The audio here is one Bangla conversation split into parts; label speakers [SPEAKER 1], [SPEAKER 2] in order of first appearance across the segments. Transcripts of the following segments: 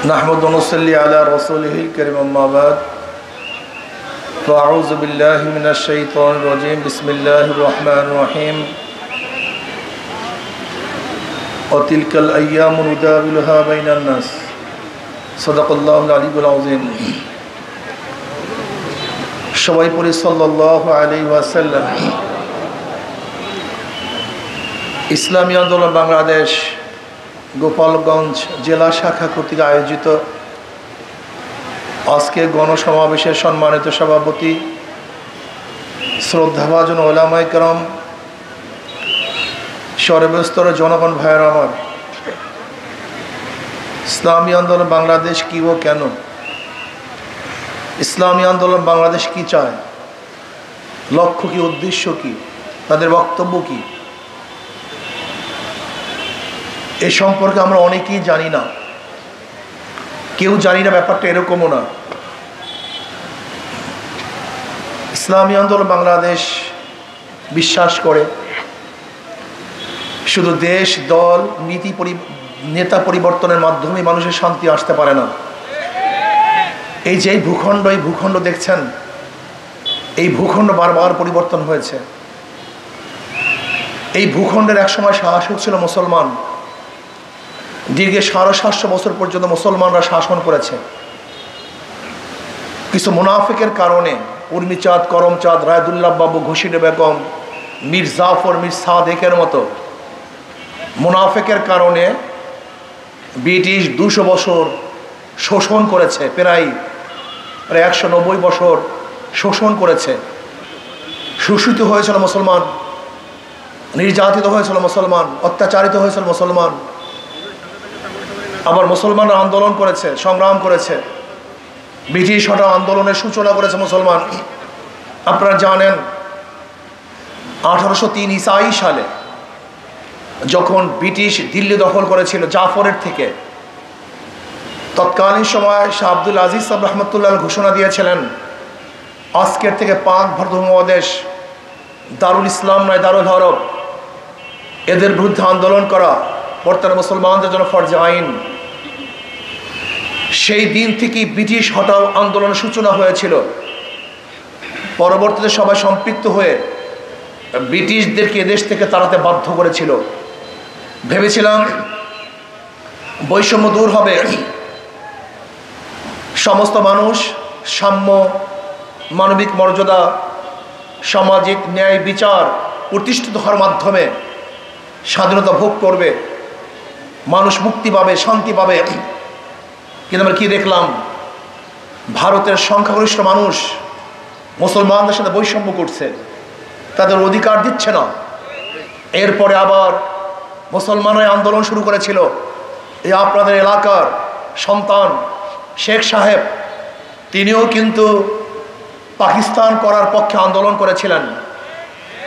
[SPEAKER 1] नहमदु व नसल्ली अला रसूलिहिल करीम अम्मा बाद फ़अऊज़ु बिल्लाहि मिनश शैतानिर रजीम बिस्मिल्लाहिर रहमानिर रहीम व तिलकल अय्यामु नुदाविलुहा बैनन नास सदक़ल्लाहुल अलियुल अज़ीम। सबाई पढ़ी सल्लल्लाहु अलैहि वसल्लम। इस्लामी आंदोलन बांग्लादेश गोपालगंज जिला शाखा कर्तृक आयोजित आज के गणसमावेशेर सम्मानित सभापति श्रद्धाभाजन उलामाए केराम सर्वस्तरेर जनगण भाइरा आमार, इस्लामी आंदोलन बांग्लादेश की वो केन, इस्लामी आंदोलन बांग्लादेश की चाय, लक्ष्य की, उद्देश्य की, तादेर बक्तव्य की, ए सम्पर्के आमरा अनेकेई जानी ना, केउ जानी ना, ব্যাপারটা এরকমও না। इस्लामी आंदोलन बांग्लादेश विश्वास करे शुधु देश दल नीति नेता परिवर्तনের माध्यमे मानुषेर शांति आसते पारे ना। এই যে ভূখণ্ড দেখছেন, এই ভূখণ্ড বারবার পরিবর্তন হয়েছে। এই ভূখণ্ডের একসময় শাসক ছিল মুসলমান, दीर्घ 750 বছর পর্যন্ত মুসলমানরা শাসন করেছে। কিছু মুনাফিকের কারণে উর্মিচাঁদ, করমচাঁদ, রায়দুল্লাহ বাবু, ঘুষিনে বেগম, মীর জাফর, মীর সাদেকের মতো মুনাফিকের কারণে ব্রিটিশ 200 বছর শোষণ করেছে, প্রায় 190 বছর শোষণ করেছে। শোষিত হয়েছিল মুসলমান, নির্যাতিত হয়েছিল মুসলমান, অত্যাচারিত হয়েছিল মুসলমান। আবার মুসলমানরা আন্দোলন করেছে, সংগ্রাম করেছে, ব্রিটিশ হটাও আন্দোলনের সূচনা করেছে মুসলমান। আপনারা জানেন 1803 ঈসাই সালে যখন ব্রিটিশ দিল্লি দখল করেছিল জাফরের থেকে, তৎকালীন সময় শাহ আব্দুল আজিজ সাহেব রহমতুল্লাহ ঘোষণা দিয়েছিলেন আজকের থেকে পাক ভারত উপমহাদেশ দারুল ইসলাম নয়, দারুল হরব, এদের বিরুদ্ধে আন্দোলন করা বর্তমানে মুসলমানদের জন্য ফরজে আইন। সেই দিন থেকেই ব্রিটিশ হটাও আন্দোলনের সূচনা হয়েছিল। পরবর্তীতে সবাই সম্পৃক্ত হয়ে ব্রিটিশদেরকে এদেশ থেকে তাড়াতে বাধ্য করেছিল। ভেবেছিলাম বৈষম্য দূর হবে, সমস্ত মানুষ সাম্য, মানবিক মর্যাদা, সামাজিক ন্যায় বিচার প্রতিষ্ঠিত হওয়ার মাধ্যমে স্বাধীনতা ভোগ করবে, মানুষ মুক্তি পাবে, শান্তি পাবে। কিন্তু আমরা কি দেখলাম? ভারতের সংখ্যাগরিষ্ঠ মানুষ মুসলমানদের সাথে বৈষম্য করছে, তাদের অধিকার দিচ্ছে না। এরপরে আবার মুসলমানরা আন্দোলন শুরু করেছিল। এই আপনাদের এলাকার সন্তান শেখ সাহেব, তিনিও কিন্তু পাকিস্তান করার পক্ষে আন্দোলন করেছিলেন।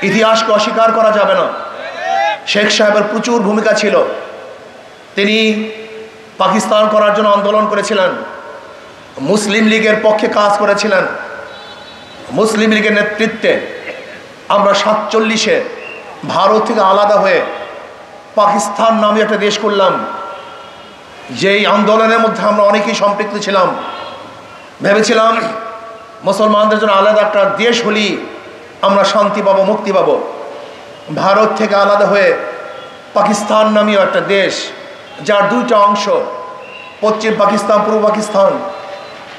[SPEAKER 1] ইতিহাসকে অস্বীকার করা যাবে না। শেখ সাহেবের প্রচুর ভূমিকা ছিল। তিনি পাকিস্তান করার জন্য আন্দোলন করেছিলেন, মুসলিম লীগের পক্ষে কাজ করেছিলেন। মুসলিম লীগের নেতৃত্বে আমরা 47-এ ভারত থেকে আলাদা হয়ে পাকিস্তান নামে একটা দেশ করলাম। যেই আন্দোলনের মধ্যে আমরা অনেকেই সম্পৃক্ত ছিলাম। ভেবেছিলাম মুসলমানদের জন্য আলাদা একটা দেশ হলেই আমরা শান্তি পাবো, মুক্তি পাবো। ভারত থেকে আলাদা হয়ে পাকিস্তান নামীয় একটা দেশ, যার দুইটা অংশ, পশ্চিম পাকিস্তান, পূর্ব পাকিস্তান।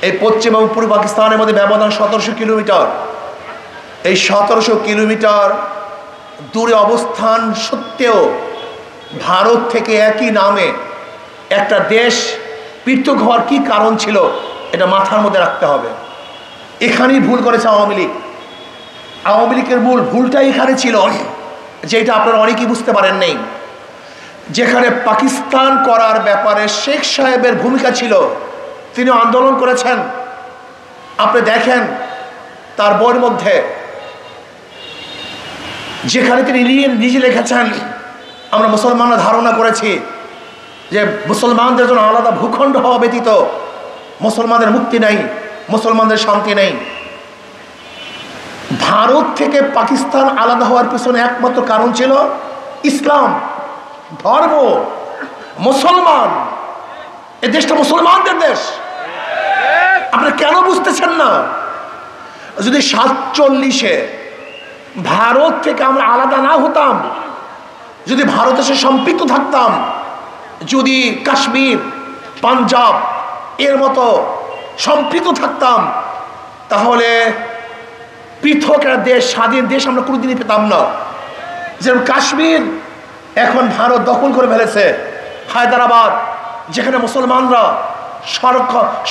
[SPEAKER 1] এই পশ্চিম এবং পূর্ব পাকিস্তানের মধ্যে ব্যবধান 1700 কিলোমিটার। এই 1700 কিলোমিটার দূরে অবস্থান সত্ত্বেও ভারত থেকে একই নামে একটা দেশ পৃথক হওয়ার কি কারণ ছিল, এটা মাথার মধ্যে রাখতে হবে। এখানেই ভুল করেছে আওয়ামী লীগ। আওয়ামী লীগের মূল ভুলটা এখানে ছিল, যেটা আপনারা অনেকেই বুঝতে পারেন নাই। যেখানে পাকিস্তান করার ব্যাপারে শেখ সাহেবের ভূমিকা ছিল, তিনি আন্দোলন করেছেন। আপনি দেখেন তার বইয়ের মধ্যে, যেখানে তিনি নিজে লিখেছেন, আমরা মুসলমানরা ধারণা করেছি যে মুসলমানদের জন্য আলাদা ভূখণ্ড হওয়া ব্যতীত মুসলমানদের মুক্তি নেই, মুসলমানদের শান্তি নেই। ভারত থেকে পাকিস্তান আলাদা হওয়ার পিছনে একমাত্র কারণ ছিল ইসলাম, ধর্ম, মুসলমান। এই দেশটা মুসলমানদের দেশ। আপনারা কেন বুঝতেছেন না? যদি 47-এ ভারত থেকে আমরা আলাদা না হতাম, যদি ভারতের সাথে সম্পৃক্ত থাকতাম, যদি কাশ্মীর পাঞ্জাব এর মতো সম্পৃক্ত থাকতাম, তাহলে পৃথক একটা দেশ, স্বাধীন দেশ আমরা কোনোদিনই পেতাম না। যেমন কাশ্মীর এখন ভারত দখল করে ফেলেছে, হায়দ্রাবাদ যেখানে মুসলমানরা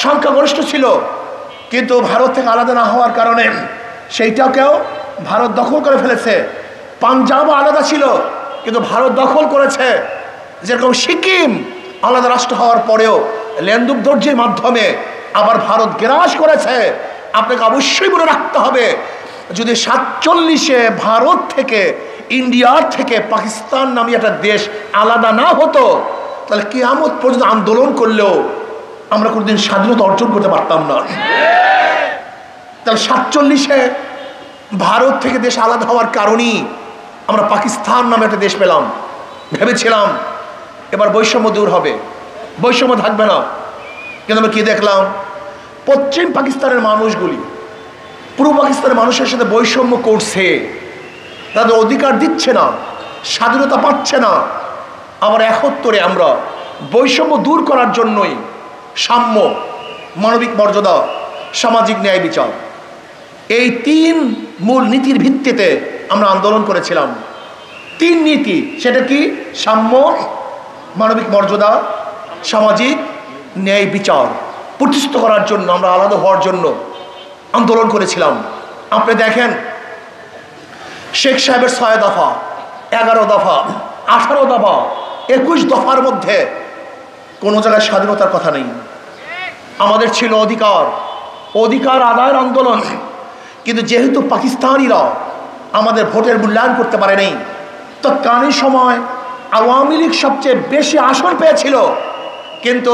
[SPEAKER 1] সংখ্যাগরিষ্ঠ ছিল, কিন্তু ভারত থেকে আলাদা না হওয়ার কারণে সেইটাকেও ভারত দখল করে ফেলেছে। পাঞ্জাবও আলাদা ছিল কিন্তু ভারত দখল করেছে। যেরকম সিকিম আলাদা রাষ্ট্র হওয়ার পরেও লেনদুর্যের মাধ্যমে আবার ভারত গ্রাস করেছে। আপনাকে অবশ্যই মনে রাখতে হবে, যদি 47-এ ভারত থেকে, ইন্ডিয়ার থেকে পাকিস্তান নামে একটা দেশ আলাদা না হতো, তাহলে কিয়ামত পর্যন্ত আন্দোলন করলেও আমরা কোনোদিন স্বাধীনতা অর্জন করতে পারতাম না। তাহলে 47-এ ভারত থেকে দেশ আলাদা হওয়ার কারণেই আমরা পাকিস্তান নামে একটা দেশ পেলাম। ভেবেছিলাম এবার বৈষম্য দূর হবে, বৈষম্য থাকবে না। কিন্তু আমরা কি দেখলাম? পশ্চিম পাকিস্তানের মানুষগুলি পূর্ব পাকিস্তানের মানুষের সাথে বৈষম্য করছে, তাদের অধিকার দিচ্ছে না, স্বাধীনতা পাচ্ছে না। আবার 71-এ আমরা বৈষম্য দূর করার জন্যই সাম্য, মানবিক মর্যাদা, সামাজিক ন্যায় বিচার, এই 3 মূল নীতির ভিত্তিতে আমরা আন্দোলন করেছিলাম। 3 নীতি, সেটা কি? সাম্য, মানবিক মর্যাদা, সামাজিক ন্যায় বিচার প্রতিষ্ঠিত করার জন্য, আমরা আলাদা হওয়ার জন্য আন্দোলন করেছিলাম। আপনি দেখেন শেখ সাহেবের 6 দফা, 11 দফা, 18 দফা, 21 দফার মধ্যে কোনো জায়গায় স্বাধীনতার কথা নেই। আমাদের ছিল অধিকার, অধিকার আদায়ের আন্দোলন। কিন্তু যেহেতু পাকিস্তানিরা আমাদের ভোটের মূল্যায়ন করতে পারে নাই, তৎকালীন সময় আওয়ামী লীগ সবচেয়ে বেশি আসন পেয়েছিল, কিন্তু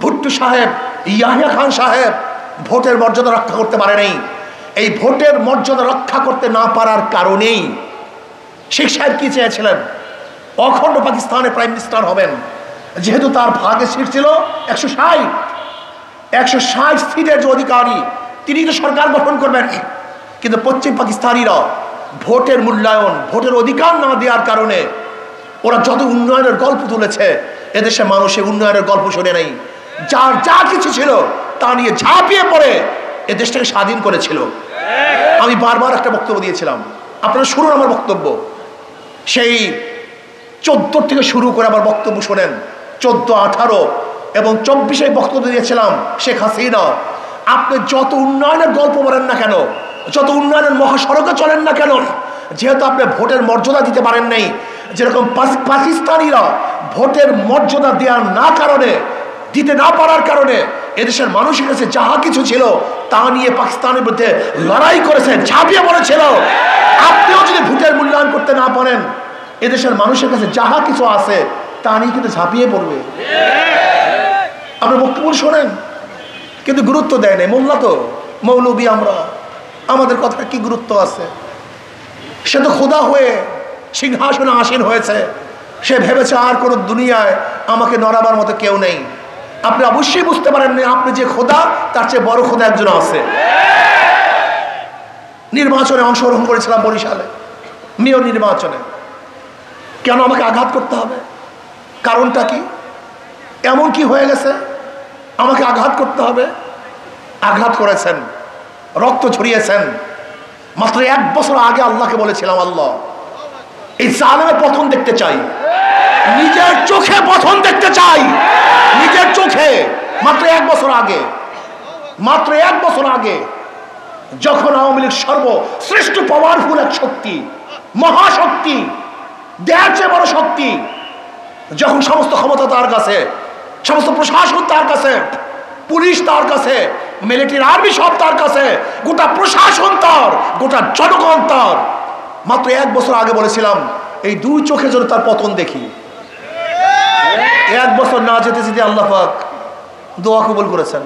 [SPEAKER 1] ভুট্টো সাহেব, ইয়াহিয়া খান সাহেব ভোটের মর্যাদা রক্ষা করতে পারে নাই। এই ভোটের মর্যাদা রক্ষা করতে না পারার কারণেই শেখ সাহেব কি চেয়েছিলেন? অখণ্ড পাকিস্তানের প্রাইম মিনিস্টার হবেন। যেহেতু তার ভাগে সিট ছিল 160 সিটের যে অধিকারী, তিনি তো সরকার গঠন করবেন। কিন্তু পশ্চিম পাকিস্তানিরা ভোটের মূল্যায়ন, ভোটের অধিকার না দেওয়ার কারণে ওরা যত উন্নয়নের গল্প তুলেছে, এদেশে মানুষের উন্নয়নের গল্প শুনে নেই। যার যা কিছু ছিল তা নিয়ে ঝাঁপিয়ে পড়ে এ দেশটাকে স্বাধীন করেছিল। আমি বারবার একটা বক্তব্য দিয়েছিলাম, আপনারা শুনুন আমার বক্তব্য। সেই 14 থেকে শুরু করে আমার বক্তব্য শোনেন। 14, 18 এবং 24-এ বক্তব্য দিয়েছিলাম শেখ হাসিনা। আপনি যত উন্নয়নের গল্প বলেন না কেন, যত উন্নয়নের মহাসড়কে চলেন না কেন, যেহেতু আপনি ভোটের মর্যাদা দিতে পারেন নাই, যেরকম পাকিস্তানিরা ভোটের মর্যাদা দেওয়ার না কারণে, দিতে না পারার কারণে এদেশের মানুষের কাছে যাহা কিছু ছিল তা নিয়ে পাকিস্তানের বিরুদ্ধে লড়াই করেছে, ঝাঁপিয়ে পড়েছিল। আপনিও যদি ভোটের মূল্যায়ন করতে না পারেন, এদেশের মানুষের কাছে যাহা কিছু আছে তা নিয়ে কিন্তু ঝাঁপিয়ে পড়বে। আপনার বক্তব্য শোনেন, কিন্তু গুরুত্ব দেয় নাই। মোল্লা তো মৌলবী, আমরা, আমাদের কথা কি গুরুত্ব আছে? সে তো খোদা হয়ে সিংহাসনে আসীন হয়েছে, সে ভেবেছে আর কোনো দুনিয়ায় আমাকে নড়াবার মতো কেউ নেই। আপনি অবশ্যই বুঝতে পারেন না, আপনি যে খোদা তার চেয়ে বড় খোদা একজন আছে। নির্বাচনে অংশগ্রহণ করেছিলাম বরিশালে, মেয়র নির্বাচনে। কেন আমাকে আঘাত করতে হবে? কারণটা কি? এমন কি হয়ে গেছে আমাকে আঘাত করতে হবে? আঘাত করেছেন, রক্ত ঝরিয়েছেন। মাত্র 1 বছর আগে আল্লাহকে বলেছিলাম, আল্লাহ এই জালেমের পতন দেখতে চাই, নিজের চোখে পতন দেখতে চাই, নিজের চোখে। মাত্র 1 বছর আগে, মাত্র 1 বছর আগে, যখন আওয়ামী লীগ সর্বশ্রেষ্ঠ পাওয়ারফুল এক শক্তি, মহাশক্তি, দেয়ার চেয়ে বড় শক্তি, যখন সমস্ত ক্ষমতা তার কাছে, সমস্ত প্রশাসন তার কাছে, পুলিশ তার কাছে, মিলিটারি আর্মি সব তার কাছে, গোটা প্রশাসন তার, গোটা জনগণ তার, মাত্র 1 বছর আগে বলেছিলাম এই 2 চোখে যেন তার পতন দেখি। 1 বছর না যেতে যেতে আল্লাহ পাক দোয়া কবুল করেছেন।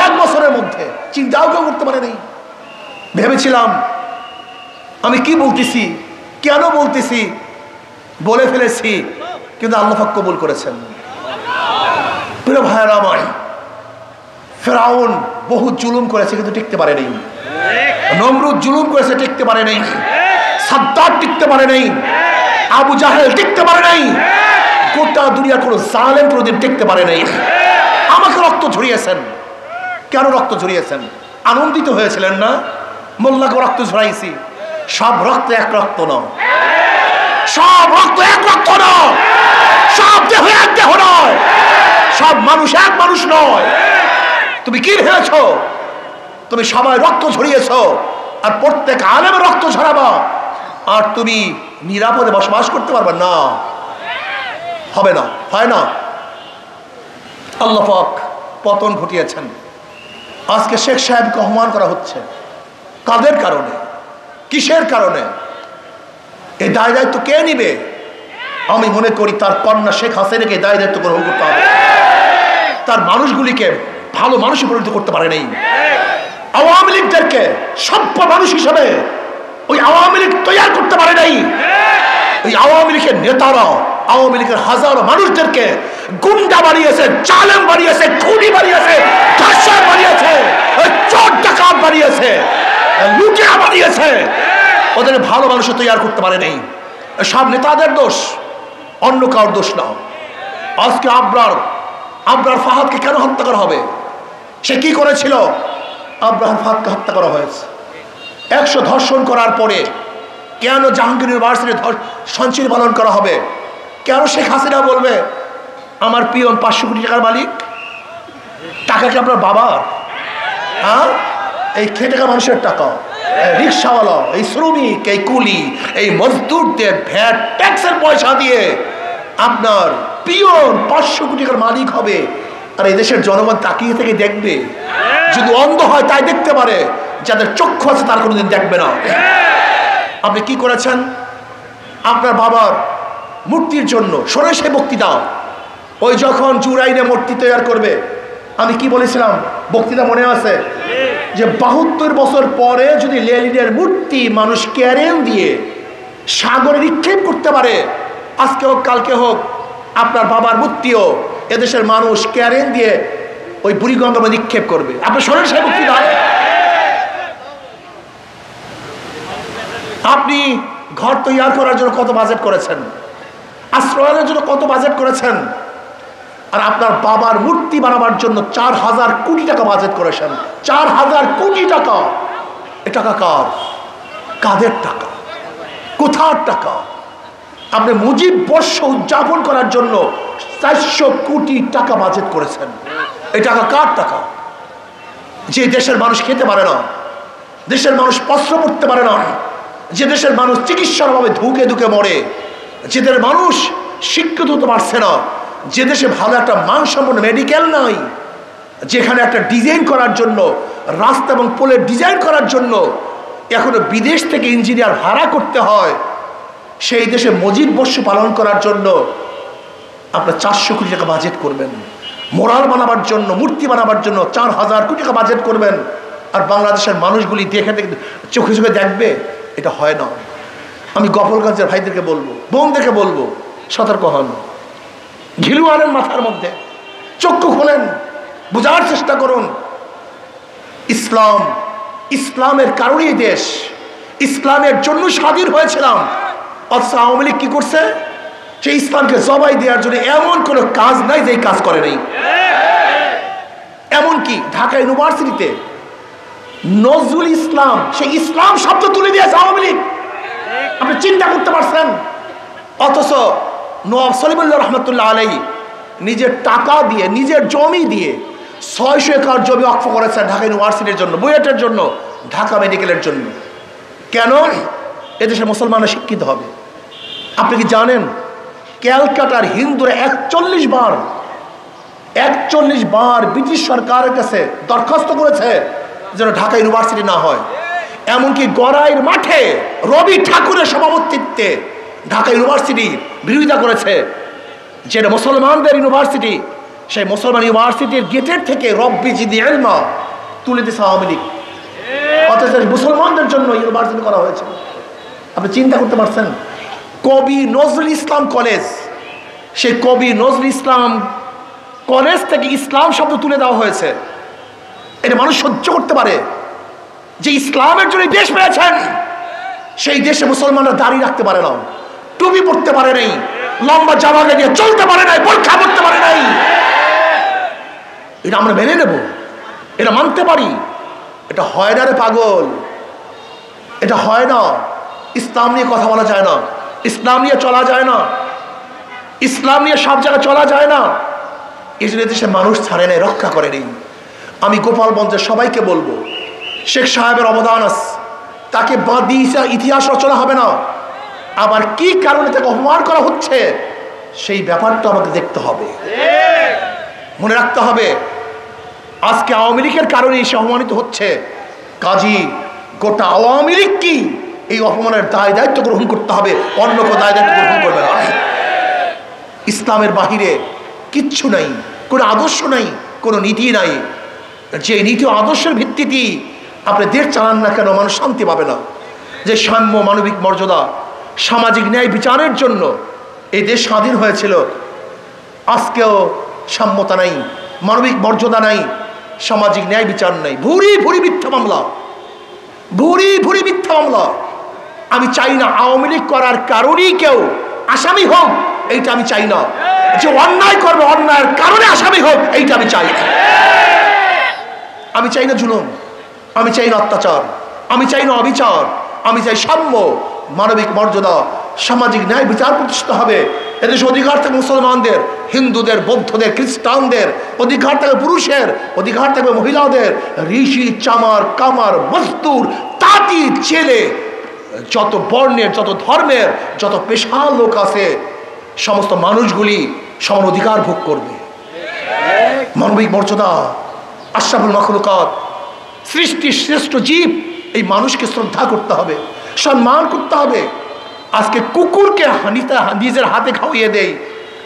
[SPEAKER 1] 1 বছরের মধ্যে চিন্তাও কেউ করতে পারেনি। ভেবেছিলাম আমি কি বলতেছি, কেন বলতেছি, বলে ফেলেছি, কিন্তু আল্লাহ পাক কবুল করেছেন। এজন্য ভাইয়েরা আমার, ফেরাউন বহু জুলুম করেছে কিন্তু টিকতে পারে নাই। নমরুদ জুলুম করেছে, টিকতে পারে নাই। সাদ্দাত টিকতে পারে নাই। আবু জাহেল টিকতে পারে নাই। গোটা দুনিয়ার কোনো জালেম কোনোদিন টিকতে পারে নাই। আমাকে রক্ত ঝরিয়েছেন। কেন রক্ত ঝরিয়েছেন? আনন্দিত হয়েছিলেন না? মোল্লাকে রক্ত ঝরাইছি। সব রক্ত এক রক্ত নয়, সব রক্ত এক রক্ত নয়, সব দেহ এক দেহ নয়, সব মানুষ এক মানুষ নয়। তুমি কি ভেবেছ তুমি সবাই রক্ত ঝরিয়েছ আর প্রত্যেক আলেমের রক্ত ঝরাবা আর তুমি নিরাপদে বসবাস করতে পারবে না? হবে না, হয় না। আল্লাহ পাক পতন ঘটিয়েছেন। আজকে শেখ সাহেবকে অপমান করা হচ্ছে। কাদের কারণে? কিসের কারণে? এই দায় দায়িত্ব কে নিবে? আমি মনে করি তার কন্যা শেখ হাসিনাকে দায় দায়িত্ব গ্রহণ করতে হবে। তার মানুষগুলিকে ভালো মানুষে পরিণত করতে পারে নাই। আওয়ামী লীগদেরকে সভ্য মানুষ হিসেবে ওই আওয়ামী লীগ তৈরি করতে পারে নাই। ওই আওয়ামী লীগের নেতারা আওয়ামী লীগের হাজারো মানুষদেরকে গুন্ডা বানিয়েছে, জালেম বানিয়েছে, খুনি বানিয়েছে, ধর্ষক বানিয়েছে, চোর ডাকাত বানিয়েছে, লুটেরা বানিয়েছে। ওদের ভালো মানুষ তৈরি করতে পারে নাই। সব নেতাদের দোষ, অন্য কারোর দোষ না। আজকে আবরার ফাহাদকে কেন হত্যা করা হবে? সে কি করেছিল? আবরার ফাহাদকে হত্যা করা হয়েছে। 100 ধর্ষণ করার পরে কেন জাহাঙ্গীর ইউনিভার্সিটি সঞ্চয় পালন করা হবে? কেন শেখ হাসিনা বলবে আমার পিয়ন 500 কোটি টাকার মালিক? টাকা কি আপনার বাবার? হ্যাঁ, এই খেটে খাওয়া মানুষের টাকা। রিক্সাওয়ালা, এই শ্রমিক, এই কুলি, এই মজদুরদের ভ্যাট ট্যাক্সের পয়সা দিয়ে আপনার পিয়ন 500 কোটি টাকার মালিক হবে। আর এই দেশের জনগণ তাকিয়ে থেকে দেখবে। যদি অন্ধ হয় তাই দেখতে পারে, যাদের চক্ষু আছে তার কোনোদিন দেখবে না। আপনি কি করেছেন? আপনার বাবার মূর্তির জন্য সরে সে বক্তৃতা, ওই যখন জুরাইনে মূর্তি তৈরি করবে, আমি কি বলেছিলাম বক্তৃতা মনে আছে? যে 72 বছর পরে যদি লেনিনের মূর্তি মানুষ ক্যারেন দিয়ে সাগরে নিক্ষেপ করতে পারে, আজকে হোক কালকে হোক আপনার বাবার মূর্তিও এদেশের মানুষ ক্যারেন দিয়ে ওই বুড়িগঙ্গা নিক্ষেপ করবে। আপনি শোনেন সেই বক্তৃতা? আপনি ঘর তৈরি করার জন্য কত বাজেট করেছেন? আশ্রয়ের জন্য কত বাজেট করেছেন? আর আপনার বাবার মূর্তি বানাবার জন্য 4000 কোটি টাকা বাজেট করেছেন। 4000 কোটি টাকা। এ টাকা কার? কাদের টাকা? কোথার টাকা? আপনি মুজিব বর্ষ উদযাপন করার জন্য 400 কোটি টাকা বাজেট করেছেন। এই টাকা কার টাকা? যে দেশের মানুষ খেতে পারে না, দেশের মানুষ বস্ত্র পরতে পারে না, যে দেশের মানুষ চিকিৎসার অভাবে ধুকে ধুকে মরে, যে দেশের মানুষ শিক্ষিত হতে পারছে না, যে দেশে ভালো একটা মানসম্পন্ন মেডিকেল নাই, যেখানে একটা ডিজাইন করার জন্য রাস্তা এবং পোলের ডিজাইন করার জন্য এখনো বিদেশ থেকে ইঞ্জিনিয়ার ভাড়া করতে হয়, সেই দেশে মুজিব বর্ষ পালন করার জন্য আপনার 400 কোটি টাকা বাজেট করবেন। মোরাল বানাবার জন্য, মূর্তি বানাবার জন্য 4000 কোটি টাকা বাজেট করবেন। আর বাংলাদেশের মানুষগুলি দেখে দেখে চোখে চোখে দেখবে? এটা হয় না। আমি গোপালগঞ্জের ভাইদেরকে বলবো, বোনদেরকে বলবো, সতর্ক হন। ঘিলু আনেন মাথার মধ্যে, চক্ষু খোলেন, বোঝার চেষ্টা করুন। ইসলামের কারণেই দেশ, ইসলামের জন্য স্বাধীন হয়েছিলাম। অথচ আওয়ামী লীগ কি করছে? সেই ইসলামকে জবাই দেওয়ার জন্য এমন কোনো কাজ নাই যে কাজ করে নেই। এমনকি ঢাকা ইউনিভার্সিটিতে নজরুল ইসলাম, সেই ইসলাম শব্দ তুলে দিয়েছে আওয়ামী লীগ। আপনি চিন্তা করতে পারছেন? অথচ নওয়াব সলিমুল্লাহ রহমতুল্লাহ আলাইহি নিজের টাকা দিয়ে, নিজের জমি দিয়ে 600 একর জমি ওয়াকফ করেছেন ঢাকা ইউনিভার্সিটির জন্য, বুয়েটের জন্য, ঢাকা মেডিকেলের জন্য। কেন? এদেশে মুসলমানরা শিক্ষিত হবে। আপনি কি জানেন ক্যালকাটার হিন্দুরা 41 বার ব্রিটিশ সরকারের কাছে দরখাস্ত করেছে যেন ঢাকা ইউনিভার্সিটি না হয়। এমনকি গড়াইয়ের মাঠে রবি ঠাকুরের সভাপতিত্বে ঢাকা ইউনিভার্সিটি বিরোধিতা করেছে, যেটা মুসলমানদের ইউনিভার্সিটি। সেই মুসলমান ইউনিভার্সিটির গেটের থেকে রব্বি জিদি ইলমা তুলে দিয়েছে আওয়ামী লীগ। অথচ মুসলমানদের জন্য ইউনিভার্সিটি করা হয়েছে। আপনি চিন্তা করতে পারছেন? কবি নজরুল ইসলাম কলেজ, সেই কবি নজরুল ইসলাম কলেজ থেকে ইসলাম শব্দ তুলে দেওয়া হয়েছে। এটা মানুষ সহ্য করতে পারে যে ইসলামের জন্য দেশ পেয়েছেন, সেই দেশে মুসলমানরা দাড়ি রাখতে পারে না, টুপি পড়তে পারে নাই, লম্বা জামা দিয়ে চলতে পারে নাই, বোরকা পড়তে পারে নাই। এটা আমরা মেনে নেব, এটা মানতে পারি। এটা হয় না রে পাগল, এটা হয় না। ইসলাম নিয়ে কথা বলা যায় না, ইসলাম নিয়ে চলা যায় না, ইসলাম নিয়ে সব জায়গায় চলা যায় না। এই জন্য দেশে মানুষ ছাড়ে নেই, রক্ষা করে নেই। আমি গোপালগঞ্জের সবাইকে বলবো, শেখ সাহেবের অবদান আছে, তাকে বাদ দিয়ে ইতিহাস রচনা হবে না। আবার কি কারণে তাকে অপমান করা হচ্ছে সেই ব্যাপারটা আমাকে দেখতে হবে, মনে রাখতে হবে। আজকে আওয়ামী লীগের কারণে সে অপমানিত হচ্ছে, কাজী গোটা আওয়ামী লীগ কি এই অপমানের দায় দায়িত্ব গ্রহণ করতে হবে, অন্য কেউ দায় দায়িত্ব গ্রহণ করবে না। ইসলামের বাহিরে কিচ্ছু নাই, কোনো আদর্শ নাই, কোনো নীতি নাই। যে নীতি আদর্শের ভিত্তিতেই আপনি দেশ চালান না কেন, মানুষ শান্তি পাবে না। যে সাম্য, মানবিক মর্যাদা, সামাজিক ন্যায় বিচারের জন্য এই দেশ স্বাধীন হয়েছিল, আজকেও সাম্যতা নাই, মানবিক মর্যাদা নাই, সামাজিক ন্যায় বিচার নাই। ভুরি ভুরি মিথ্যা মামলা, ভুরি ভুরি মিথ্যা মামলা। আমি চাই না আওয়ামী লীগ করার কারণেই কেউ আসামি হোক, এইটা আমি চাই না। যে অন্যায় করবে অন্যায়ের কারণে আসামি হোক, এইটা আমি চাই না। আমি চাই না জুলুম, আমি চাই না অত্যাচার, আমি চাই না অবিচার, আমি চাই সাম্য, মানবিক মর্যাদা, সামাজিক ন্যায় বিচার প্রতিষ্ঠিত হবে। এদেশে অধিকার থাকবে মুসলমানদের, হিন্দুদের, বৌদ্ধদের, খ্রিস্টানদের, অধিকার থাকবে পুরুষের, অধিকার থাকবে মহিলাদের, ঋষি, চামার, কামার, মজদুর, তাঁতি, ছেলে, যত বর্ণের, যত ধর্মের, যত পেশার লোক আছে, সমস্ত মানুষগুলি সমান অধিকার ভোগ করবে। মানবিক মর্যাদা, আশরাফুল মাখলুকাত, সৃষ্টির শ্রেষ্ঠ জীব, এই মানুষকে শ্রদ্ধা করতে হবে, সম্মান করতে হবে। আজকে কুকুরকে নিজের হাতে খাওয়িয়ে দেই,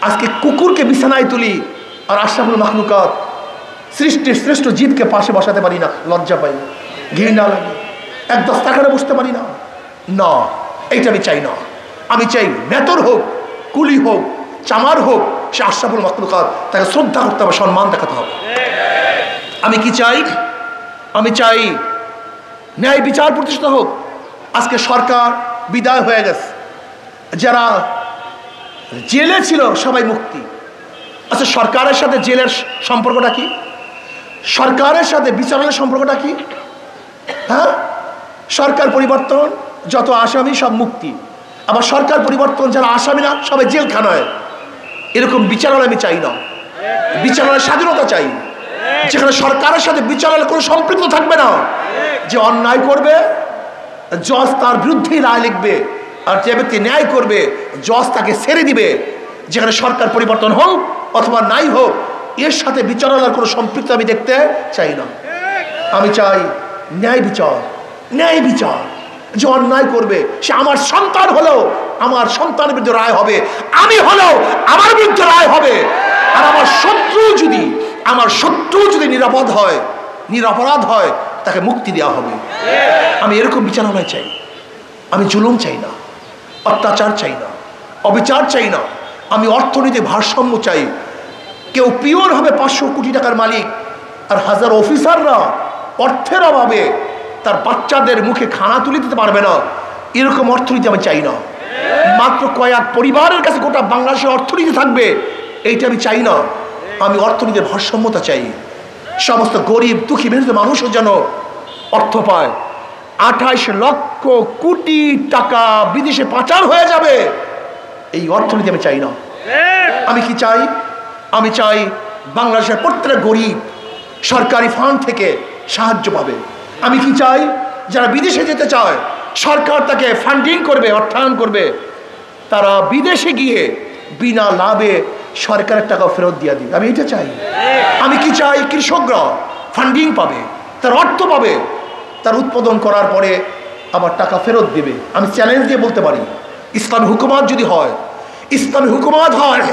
[SPEAKER 1] আজকে কুকুরকে বিছানায় তুলি, আর আশরাফুল মাখলুকাত সৃষ্টির শ্রেষ্ঠ জীবকে পাশে বসাতে পারি না, লজ্জা পাই, ঘৃণা লাগে, এক দস্তাখানে বসতে পারি না। না, এইটা আমি চাই না। আমি চাই মেতর হোক, কুলি হোক, চামার হোক, সে আশরাফুল মাখলুকাত, তাকে শ্রদ্ধা করতে হবে, সম্মান দেখাতে হবে। আমি কি চাই? আমি চাই ন্যায় বিচার প্রতিষ্ঠিত হোক। আজকে সরকার বিদায় হয়ে গেছে, যারা জেলে ছিল সবাই মুক্তি। আচ্ছা, সরকারের সাথে জেলের সম্পর্কটা কি? সরকারের সাথে বিচারের সম্পর্কটা কি? হ্যাঁ, সরকার পরিবর্তন, যত আসামি সব মুক্তি, আবার সরকার পরিবর্তন, যারা আসামি না সবাই জেলখানায়। এরকম বিচারালয় আমি চাই না। বিচারালয়ের স্বাধীনতা চাই, যেখানে সরকারের সাথে বিচারালয় কোনো সম্পৃক্ত থাকবে না। যে অন্যায় করবে জজ তার বিরুদ্ধেই রায় লিখবে, আর যে ব্যক্তি ন্যায় করবে জজ তাকে ছেড়ে দিবে। যেখানে সরকার পরিবর্তন হোক অথবা নাই হোক, এর সাথে বিচারালয়ের কোনো সম্পৃক্ত আমি দেখতে চাই না। আমি চাই ন্যায় বিচার, ন্যায় বিচার। যে অন্যায় করবে সে আমার সন্তান হলেও আমার সন্তানের বিরুদ্ধে রায় হবে, আমি হলেও আমার বিরুদ্ধে রায় হবে। আর আমার শত্রু যদি নিরাপদ হয়, নিরপরাধ হয়, তাকে মুক্তি দেওয়া হবে। আমি এরকম বিচারালয় চাই। আমি জুলুম চাই না, অত্যাচার চাই না, অবিচার চাই না। আমি অর্থনীতির ভারসাম্য চাই। কেউ পিওর হবে 500 কোটি টাকার মালিক, আর হাজার অফিসাররা অর্থের অভাবে তার বাচ্চাদের মুখে খানা তুলে দিতে পারবে না। এরকম অর্থনীতি আমি চাই না। মাত্র কয়েক পরিবারের কাছে গোটা বাংলাদেশের অর্থনীতি থাকবে, এইটা আমি চাই না। আমি অর্থনীতির ভারসাম্যতা চাই। সমস্ত গরিব দুঃখী মেহনত মানুষও যেন অর্থ পায়। 28 লক্ষ কোটি টাকা বিদেশে পাচার হয়ে যাবে, এই অর্থনীতি আমি চাই না। আমি কি চাই? আমি চাই বাংলাদেশের প্রত্যেক গরিব সরকারি ফান্ড থেকে সাহায্য পাবে। আমি কি চাই? যারা বিদেশে যেতে চায় সরকার তাকে ফান্ডিং করবে, অর্থায়ন করবে, তারা বিদেশে গিয়ে বিনা লাভে সরকারের টাকা ফেরত দিয়ে দিবে। আমি এটা চাই। আমি কি চাই? কৃষকরা ফান্ডিং পাবে, তার অর্থ পাবে, তার উৎপাদন করার পরে আবার টাকা ফেরত দেবে। আমি চ্যালেঞ্জ দিয়ে বলতে পারি, ইসলামী হুকুমত যদি হয়, ইসলামী হুকুমত হয়,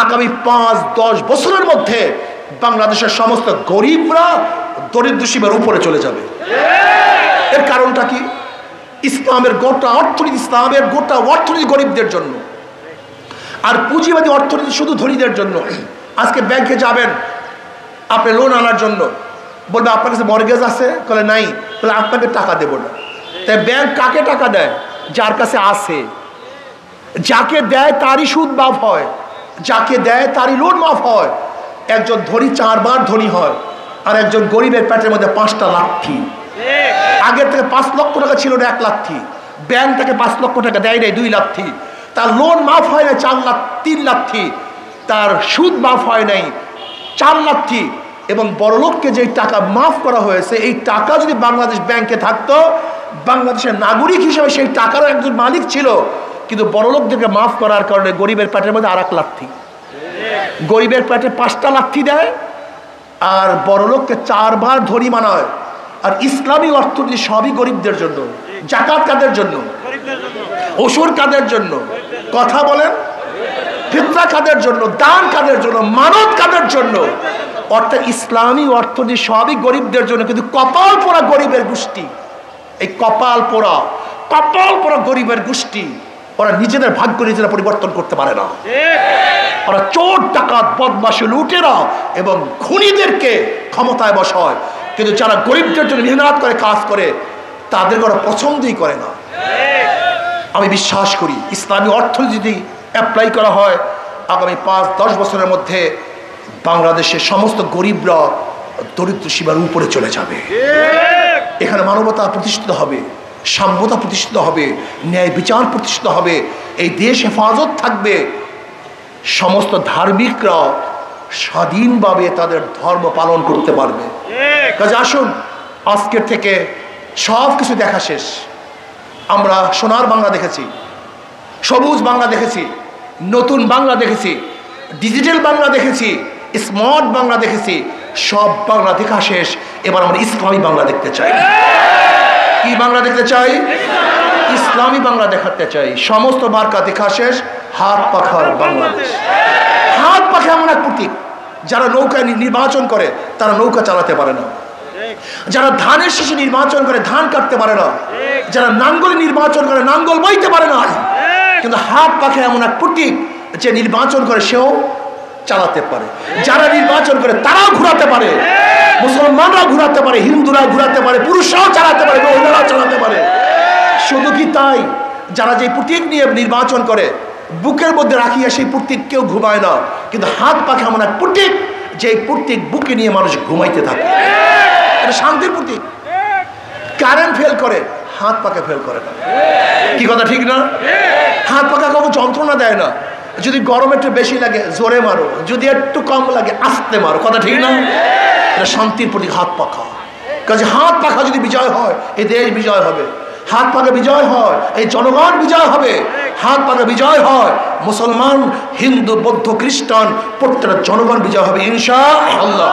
[SPEAKER 1] আগামী 5-10 বছরের মধ্যে বাংলাদেশের সমস্ত গরিবরা দরিদ্র সীমার উপরে চলে যাবে। এর কারণটা কি? ইসলামের গোটা অর্থনীতি গরিবদের জন্য, আর পুঁজিবাদী অর্থনীতি শুধু ধনীদের জন্য। আজকে ব্যাংকে যাবেন আপনি লোন আনার জন্য, বলবে আপনার কাছে মর্গেজ আছে, বলে নাই, বলে আপনাকে টাকা দেবো না। তাই ব্যাংক কাকে টাকা দেয়? যার কাছে আছে। যাকে দেয় তারই সুদ মাফ হয়, যাকে দেয় তারই লোন মাফ হয়। একজন ধনী 4 বার ধনী হয়, আর একজন গরিবের পেটের মধ্যে 5টা লাথি। আগের থেকে 5 লক্ষ টাকা ছিল না 1 লাথি, ব্যাংক থেকে 5 লক্ষ টাকা দেয় নাই 2 লাথি। তার লোন মাফ হয় না 3 লাথি, তার সুদ মাফ হয় নাই 4 লাথি। এবং বড়লোককে যে টাকা মাফ করা হয়েছে, এই টাকা যদি বাংলাদেশ ব্যাংকে থাকতো, বাংলাদেশের নাগরিক হিসেবে সেই টাকারও একজন মালিক ছিল। কিন্তু বড়লোকদেরকে মাফ করার কারণে গরিবের পেটের মধ্যে 1 লাথি, গরিবের পেটে 5টা লাথি দেয়, আর বড়লোককে 4 বার ধনী মানায়। আর ইসলামী অর্থনীতি সবই গরিবদের জন্য। জাকাত কাদের জন্য? ওসুর কাদের জন্য? কথা বলেন। ফিতরা কাদের জন্য? দান কাদের জন্য? মানত কাদের জন্য? অর্থাৎ ইসলামী অর্থনীতি সবই গরিবদের জন্য। কিন্তু কপাল পোড়া গরিবের গোষ্ঠী, এই কপাল পোড়া গরিবের গোষ্ঠী, ওরা নিজেদের ভাগ্য নিজেরা পরিবর্তন করতে পারে না। ওরা চোর, ডাকাত, বদমাশ, লুটেরা এবং খুনিদেরকে ক্ষমতায় বসায়। কিন্তু যারা গরিবদের জন্য মেহনত করে, কাজ করে, তাদেরকে ওরা পছন্দই করে না। আমি বিশ্বাস করি ইসলামী অর্থনীতি যদি অ্যাপ্লাই করা হয়, আগামী 5-10 বছরের মধ্যে বাংলাদেশের সমস্ত গরিবরা দরিদ্র সীমার উপরে চলে যাবে। এখানে মানবতা প্রতিষ্ঠিত হবে, সাম্যতা প্রতিষ্ঠিত হবে, ন্যায় বিচার প্রতিষ্ঠিত হবে, এই দেশ হেফাজত থাকবে। সমস্ত ধার্মিকরা স্বাধীনভাবে তাদের ধর্ম পালন করতে পারবে। কাজে আসুন, আজকের থেকে সব কিছু দেখা শেষ। আমরা সোনার বাংলা দেখেছি, সবুজ বাংলা দেখেছি, নতুন বাংলা দেখেছি, ডিজিটাল বাংলা দেখেছি, স্মার্ট বাংলা দেখেছি। সব বাংলা দেখা শেষ। এবার আমরা ইসলামী বাংলা দেখতে চাই। কি বাংলা দেখতে চাই? ইসলামী বাংলা দেখাতে চাই। সমস্ত মার্কা দেখা শেষ। হাত পাখার বাংলাদেশ। হাত পাখা এমন এক প্রতীক, যারা নৌকা নির্বাচন করে তারা নৌকা চালাতে পারে না, যারা ধানের শীষে নির্বাচন করে ধান কাটতে পারে না, যারা নাঙ্গল নির্বাচন করে নাঙ্গল বইতে পারে না। কিন্তু হাত পাখা এমন এক প্রতীক, যে নির্বাচন করে সেও চালাতে পারে। যারা নির্বাচন করে তারাও ঘুরাতে পারে, মুসলমানরাও ঘুরাতে পারে, হিন্দুরা ঘুরাতে পারে, পুরুষরাও চালাতে পারে, মহিলারাও চালাতে পারে। শুধু কি তাই, যারা যে প্রতীক নিয়ে নির্বাচন করে বুকের মধ্যে রাখিয়া সেই প্রতীক কেউ ঘুমায় না। কিন্তু হাত পাখা এমন এক প্রতীক, যে প্রতীক বুকে নিয়ে মানুষ ঘুমাইতে থাকে। এটা শান্তির প্রতীক। কারেন্ট ফেল করে, হাত পাখা ফেল করে না। কি কথা ঠিক না? হাত পাখা কখনো যন্ত্রণা দেয় না। যদি গরম একটু বেশি লাগে জোরে মারো, যদি একটু কম লাগে আস্তে মারো। কথা ঠিক না? এটা শান্তির প্রতীক হাত পাখা। কাজে হাত পাখা যদি বিজয় হয়, এই দেশ বিজয় হবে। হাত পাখা বিজয় হয়, এই জনগণ বিজয় হবে। হাত পাখা বিজয় হয়, মুসলমান, হিন্দু, বৌদ্ধ, খ্রিস্টান প্রত্যেকটা জনগণ বিজয় হবে ইনশাআল্লাহ।